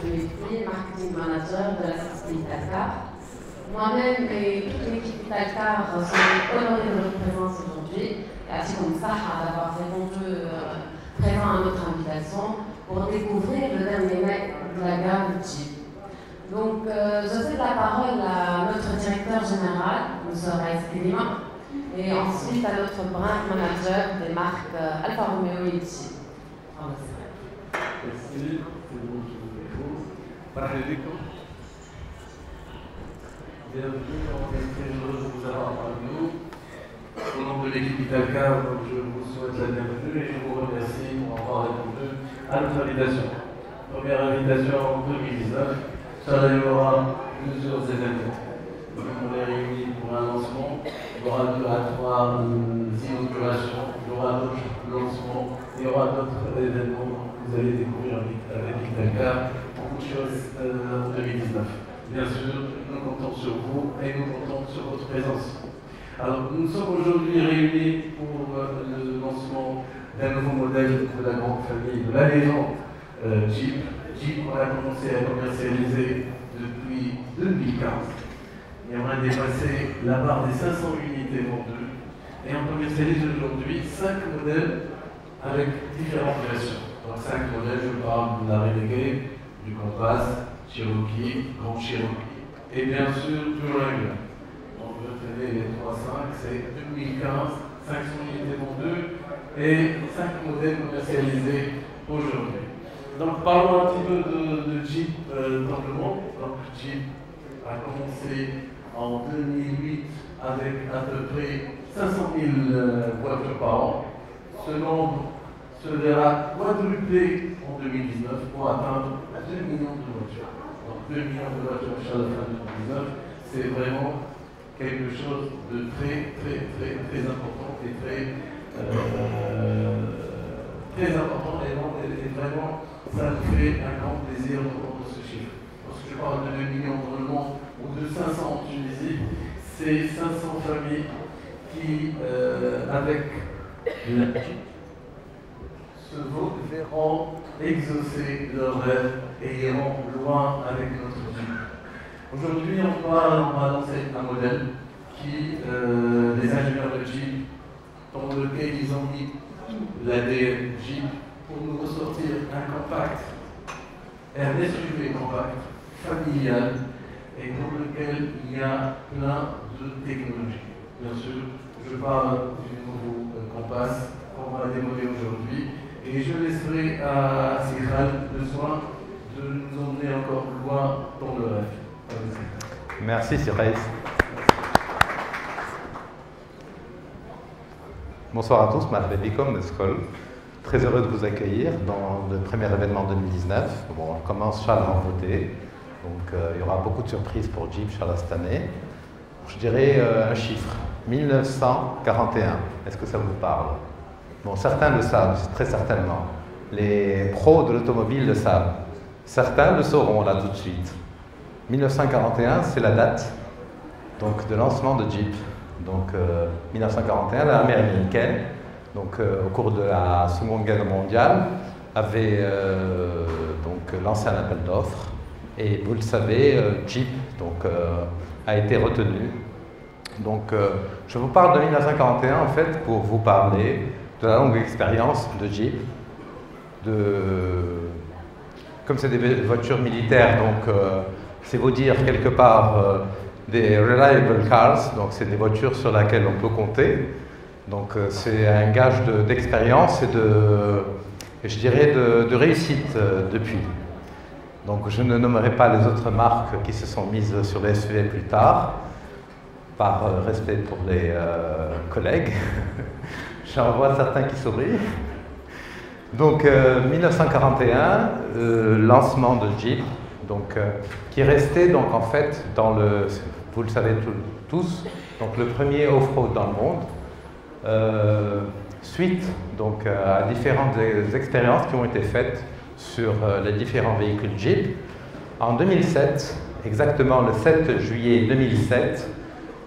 Dimitri, marketing manager de la société Italcar. Moi-même et toute l'équipe Italcar sont honorés de votre présence aujourd'hui, et ainsi comme Saha d'avoir répondu présent à notre invitation pour découvrir le dernier mec de la gamme Jeep. Donc, je cède la parole à notre directeur général, M. Raïs Kelima, et ensuite à notre brand manager des marques Alfa Romeo et Jeep. Merci, c'est bon, je vous écoute. Bienvenue, on est très heureux de vous avoir parmi nous. Au nom de l'équipe Italcar, je vous souhaite la bienvenue et je vous remercie pour avoir répondu à notre invitation. Première invitation en 2019, ça y aura plusieurs événements. On est réunis pour un lancement, il y aura 2 à 3 inaugurations, il y aura d'autres lancements, il y aura d'autres événements que vous allez découvrir avec Italcar, beaucoup de choses en 2019. Bien sûr, nous comptons sur vous et nous comptons sur votre présence. Alors, nous sommes aujourd'hui réunis pour le lancement d'un nouveau modèle de la grande famille de la légende Jeep. Jeep, on a commencé à commercialiser depuis 2015. Et on a dépassé la barre des 500 unités vendues. Et on commercialise aujourd'hui 5 modèles avec différentes versions. Donc 5 modèles, je parle de la Renegade, du Compass, Cherokee, Grand Cherokee et bien sûr du Wrangler. Donc retenez les 3-5, c'est 2015, 500 unités vendues et 5 modèles commercialisés aujourd'hui. Donc parlons un petit peu de Jeep dans le monde. Donc Jeep a commencé en 2008 avec à peu près 500 000 voitures par an. Ce nombre se verra quadruplé en 2019 pour atteindre 2 millions de voitures. Donc 2 millions de voitures à la fin de 2019, c'est vraiment quelque chose de très important et très important et vraiment ça nous fait un grand plaisir d'entendre ce chiffre. Lorsque je parle de 2 millions dans le monde ou de 500 en Tunisie, c'est 500 familles qui, avec la se verront exaucer leurs rêves et iront loin avec notre Jeep. Aujourd'hui, on va lancer un modèle qui, les ingénieurs de Jeep, dans lequel ils ont mis l'ADN Jeep pour nous ressortir un compact, un SUV compact, familial, et dans lequel il y a plein de technologies. Bien sûr, je parle du nouveau Compass qu'on va démontrer aujourd'hui. Et je laisserai à Sikhal le soin de nous emmener encore loin dans le rêve. Merci Cyril. Bonsoir à tous, Marhaba Bikom de Skol. Très heureux de vous accueillir dans le premier événement 2019. Bon, on commence Inch'Allah en beauté, donc il y aura beaucoup de surprises pour Jeep Inch'Allah cette année. Je dirais un chiffre, 1941. Est-ce que ça vous parle? Bon, certains le savent, très certainement. Les pros de l'automobile le savent. Certains le sauront là tout de suite. 1941, c'est la date donc, de lancement de Jeep. Donc 1941, l'armée américaine, donc, au cours de la Seconde Guerre mondiale, avait donc, lancé un appel d'offres. Et vous le savez, Jeep donc, a été retenu. Donc je vous parle de 1941 en fait pour vous parler de la longue expérience de Jeep, comme c'est des voitures militaires, donc c'est vous dire quelque part des reliable cars, donc c'est des voitures sur lesquelles on peut compter, donc c'est un gage d'expérience et je dirais de réussite depuis. Donc je ne nommerai pas les autres marques qui se sont mises sur les SUV plus tard, par respect pour les collègues. J'en vois certains qui sourient. Donc 1941, lancement de Jeep, donc, qui restait donc en fait dans le, vous le savez tous, donc le premier off-road dans le monde, suite donc à différentes expériences qui ont été faites sur les différents véhicules Jeep. En 2007, exactement le 7 juillet 2007,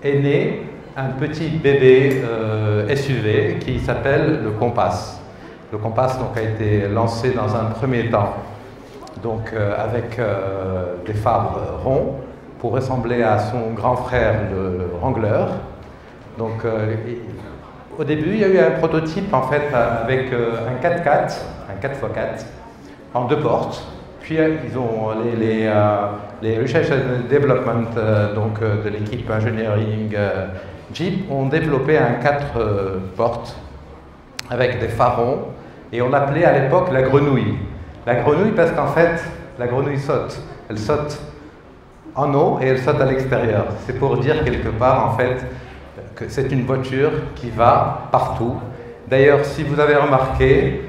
est né un petit bébé SUV qui s'appelle le Compass. Le Compass donc, a été lancé dans un premier temps donc avec des phares ronds pour ressembler à son grand frère le Wrangler. Donc au début, il y a eu un prototype en fait avec un 4x4, un 4x4 en 2 portes. Puis ils ont les Research and Development donc, de l'équipe Engineering Jeep ont développé un 4 portes avec des phares ronds et on l'appelait à l'époque la grenouille. La grenouille parce qu'en fait, la grenouille saute. Elle saute en eau et elle saute à l'extérieur. C'est pour dire quelque part en fait que c'est une voiture qui va partout. D'ailleurs, si vous avez remarqué,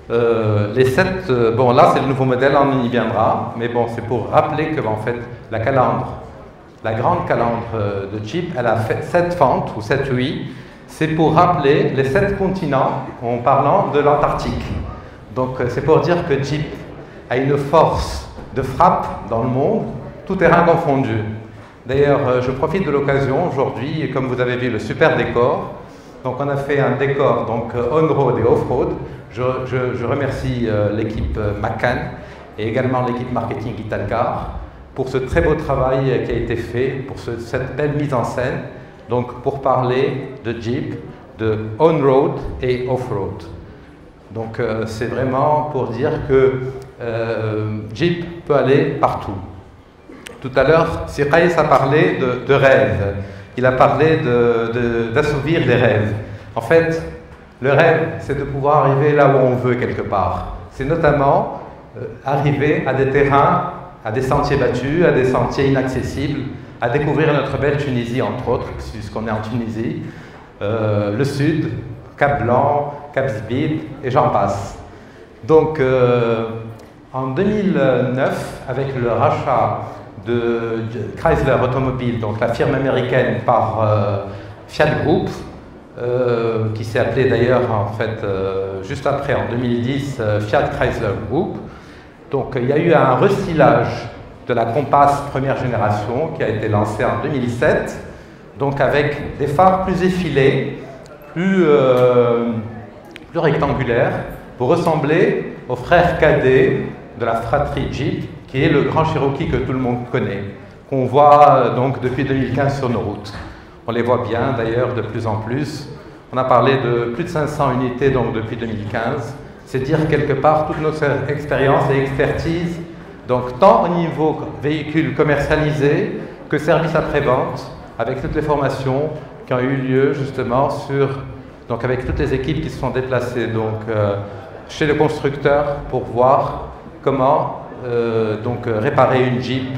les 7, bon là c'est le nouveau modèle, on y viendra, mais bon c'est pour rappeler que en fait la calandre, la grande calandre de Jeep, elle a fait 7 fentes ou 7 ouïes. C'est pour rappeler les 7 continents en parlant de l'Antarctique. Donc c'est pour dire que Jeep a une force de frappe dans le monde, tout terrain confondu. D'ailleurs, je profite de l'occasion aujourd'hui, comme vous avez vu le super décor. Donc on a fait un décor donc on-road et off-road. Je remercie l'équipe McCann et également l'équipe marketing Italcar pour ce très beau travail qui a été fait, pour cette belle mise en scène, donc pour parler de Jeep, de on-road et off-road. Donc c'est vraiment pour dire que Jeep peut aller partout. Tout à l'heure, Sirkais a parlé de rêves. Il a parlé d'assouvir les rêves. En fait, le rêve, c'est de pouvoir arriver là où on veut quelque part. C'est notamment arriver à des terrains, à des sentiers battus, à des sentiers inaccessibles, à découvrir notre belle Tunisie, entre autres, puisqu'on est en Tunisie, le sud, Cap Blanc, Cap Zbid, et j'en passe. Donc, en 2009, avec le rachat de Chrysler Automobile, donc la firme américaine, par Fiat Group, qui s'est appelé d'ailleurs en fait juste après en 2010 Fiat Chrysler Group. Donc il y a eu un restylage de la Compass première génération qui a été lancée en 2007, donc avec des phares plus effilés, plus rectangulaires, pour ressembler au frère cadet de la fratrie Jeep, qui est le Grand Cherokee que tout le monde connaît, qu'on voit donc depuis 2015 sur nos routes. On les voit bien d'ailleurs de plus en plus. On a parlé de plus de 500 unités donc depuis 2015. C'est dire quelque part toute notre expérience et expertise, donc tant au niveau véhicule commercialisé que service après-vente, avec toutes les formations qui ont eu lieu justement donc avec toutes les équipes qui se sont déplacées donc, chez le constructeur pour voir comment donc, réparer une Jeep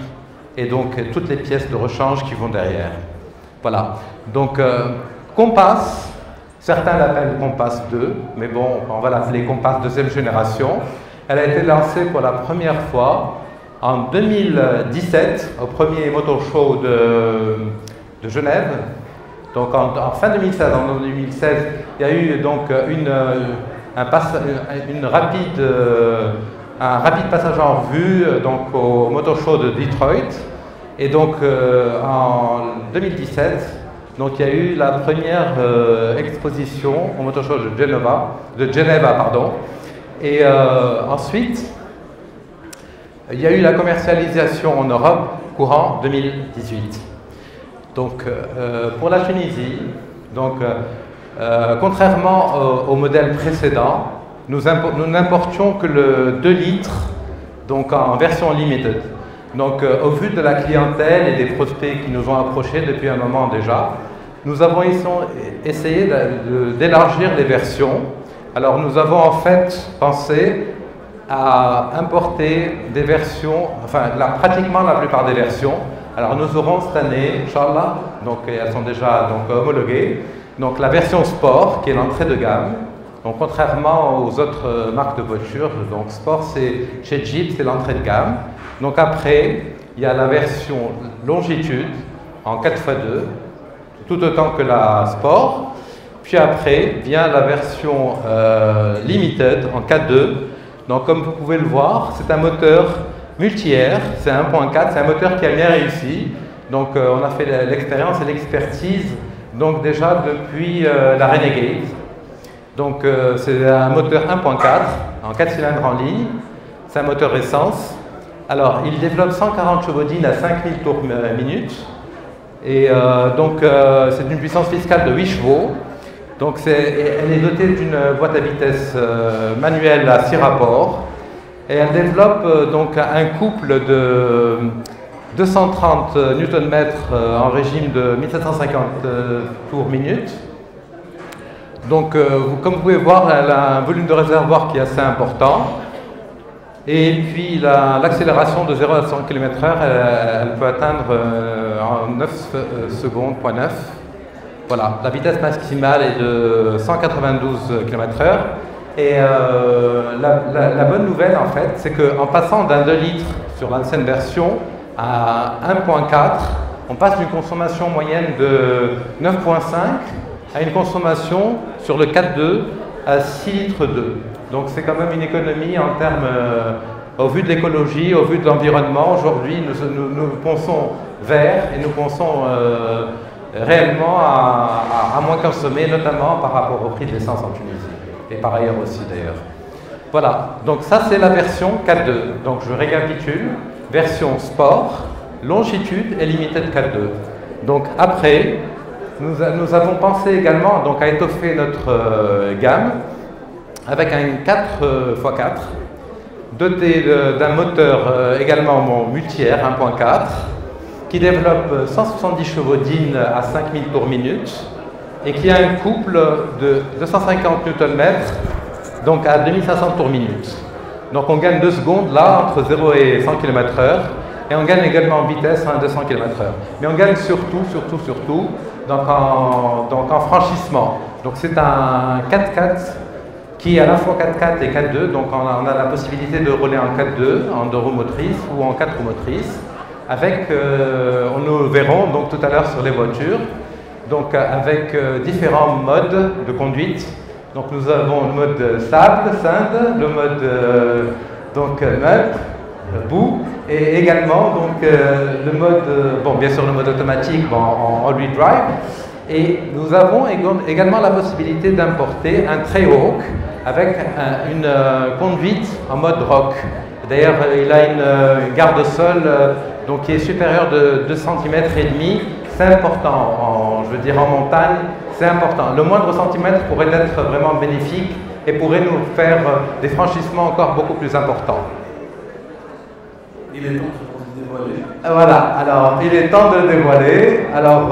et donc toutes les pièces de rechange qui vont derrière. Voilà. Donc Compass, certains l'appellent Compass 2, mais bon, on va l'appeler Compass deuxième génération. Elle a été lancée pour la première fois en 2017 au premier Motor Show de Genève. Donc en fin 2016, en 2016, il y a eu donc un rapide passage en revue donc au Motor Show de Detroit. Et donc en 2017, donc, il y a eu la première exposition au Motor Show de Geneva, pardon. Et ensuite, il y a eu la commercialisation en Europe courant 2018. Donc pour la Tunisie, donc, contrairement au modèle précédent, nous n'importions que le 2 litres donc en version limited. Donc au vu de la clientèle et des prospects qui nous ont approchés depuis un moment déjà, nous avons essayé d'élargir les versions. Alors nous avons en fait pensé à importer des versions, enfin pratiquement la plupart des versions. Alors nous aurons cette année, Inch'Allah, donc elles sont déjà donc, homologuées, donc la version Sport qui est l'entrée de gamme. Donc contrairement aux autres marques de voitures, donc Sport chez Jeep c'est l'entrée de gamme. Donc après il y a la version Longitude en 4x2, tout autant que la Sport. Puis après vient la version Limited en 4x2. Donc comme vous pouvez le voir, c'est un moteur multi-air, c'est 1.4, c'est un moteur qui a bien réussi. Donc on a fait l'expérience et l'expertise donc déjà depuis la Renegade. Donc c'est un moteur 1.4 en 4 cylindres en ligne, c'est un moteur essence. Alors, il développe 140 chevaux-dynamiques à 5000 tours minute. Et c'est une puissance fiscale de 8 chevaux. Donc, elle est dotée d'une boîte à vitesse manuelle à 6 rapports. Et elle développe donc un couple de 230 Nm en régime de 1750 tours minute. Donc, comme vous pouvez voir, elle a un volume de réservoir qui est assez important. Et puis, l'accélération de 0 à 100 km/h, elle peut atteindre en 9 secondes, 0.9. Voilà, la vitesse maximale est de 192 km/h. Et la bonne nouvelle, en fait, c'est qu'en passant d'un 2 litres sur l'ancienne version à 1.4, on passe d'une consommation moyenne de 9.5 à une consommation sur le 4.2 à 6 litres 2. Donc c'est quand même une économie en termes, au vu de l'écologie, au vu de l'environnement. Aujourd'hui, nous pensons vert et nous pensons réellement à moins consommer, notamment par rapport au prix de l'essence en Tunisie. Et par ailleurs aussi d'ailleurs. Voilà, donc ça c'est la version 4.2. Donc je récapitule, version sport, longitude et limited 4.2. Donc après, nous avons pensé également donc, à étoffer notre gamme avec un 4x4 doté d'un moteur également multi-air 1.4 qui développe 170 chevaux-dynamiques à 5000 tours minute et qui a un couple de 250 Nm donc à 2500 tours minute. Donc on gagne 2 secondes là entre 0 et 100 km/h et on gagne également en vitesse à 200 km/h. Mais on gagne surtout donc en franchissement. Donc c'est un 4x4 qui est à la fois 4x4 et 4.2, donc on a la possibilité de rouler en 4.2, en 2 roues motrices ou en 4 roues motrices, avec, nous verrons donc tout à l'heure sur les voitures, donc avec différents modes de conduite. Donc nous avons le mode sable, cinde, le mode boue, et également donc, le mode, bien sûr le mode automatique en all-wheel drive. Et nous avons également la possibilité d'importer un Trayhawk avec une conduite en mode rock. D'ailleurs, il a une garde-sol donc qui est supérieure de 2,5 cm. C'est important, je veux dire en montagne, c'est important. Le moindre centimètre pourrait être vraiment bénéfique et pourrait nous faire des franchissements encore beaucoup plus importants. Il est temps de dévoiler. Voilà, alors il est temps de le dévoiler. Alors,